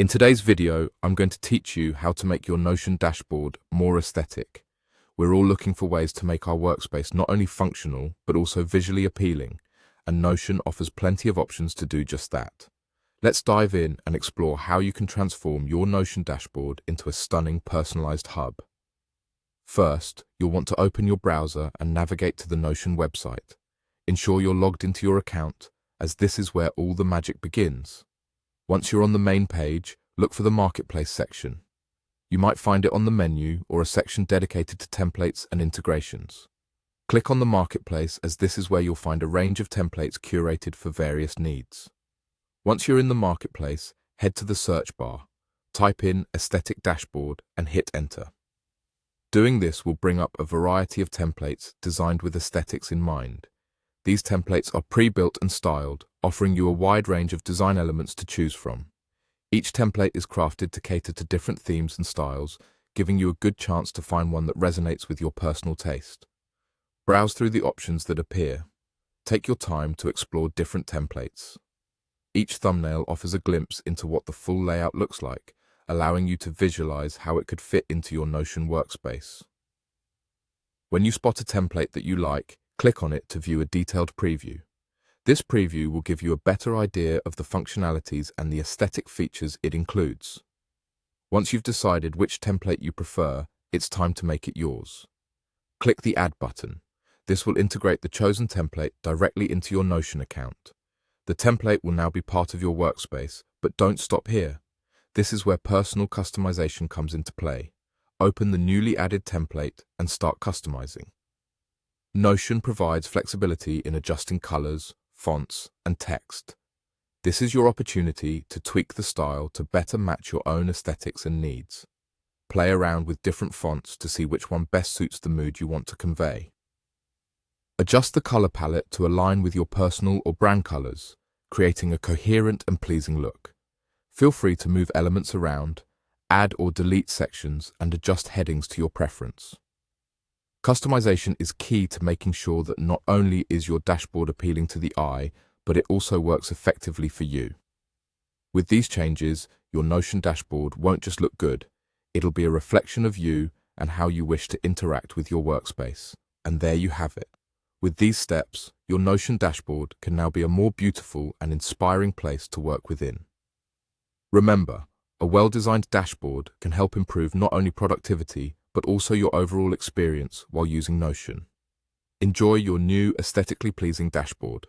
In today's video, I'm going to teach you how to make your Notion dashboard more aesthetic. We're all looking for ways to make our workspace not only functional, but also visually appealing, and Notion offers plenty of options to do just that. Let's dive in and explore how you can transform your Notion dashboard into a stunning personalized hub. First, you'll want to open your browser and navigate to the Notion website. Ensure you're logged into your account, as this is where all the magic begins. Once you're on the main page, look for the Marketplace section. You might find it on the menu or a section dedicated to templates and integrations. Click on the Marketplace, as this is where you'll find a range of templates curated for various needs. Once you're in the Marketplace, head to the search bar, type in Aesthetic Dashboard and hit Enter. Doing this will bring up a variety of templates designed with aesthetics in mind. These templates are pre-built and styled, offering you a wide range of design elements to choose from. Each template is crafted to cater to different themes and styles, giving you a good chance to find one that resonates with your personal taste. Browse through the options that appear. Take your time to explore different templates. Each thumbnail offers a glimpse into what the full layout looks like, allowing you to visualize how it could fit into your Notion workspace. When you spot a template that you like, click on it to view a detailed preview. This preview will give you a better idea of the functionalities and the aesthetic features it includes. Once you've decided which template you prefer, it's time to make it yours. Click the Add button. This will integrate the chosen template directly into your Notion account. The template will now be part of your workspace, but don't stop here. This is where personal customization comes into play. Open the newly added template and start customizing. Notion provides flexibility in adjusting colors, fonts, and text. This is your opportunity to tweak the style to better match your own aesthetics and needs. Play around with different fonts to see which one best suits the mood you want to convey. Adjust the color palette to align with your personal or brand colors, creating a coherent and pleasing look. Feel free to move elements around, add or delete sections, and adjust headings to your preference. Customization is key to making sure that not only is your dashboard appealing to the eye, but it also works effectively for you. With these changes, your Notion dashboard won't just look good, it'll be a reflection of you and how you wish to interact with your workspace. And there you have it. With these steps, your Notion dashboard can now be a more beautiful and inspiring place to work within. Remember, a well-designed dashboard can help improve not only productivity, but also your overall experience while using Notion. Enjoy your new aesthetically pleasing dashboard.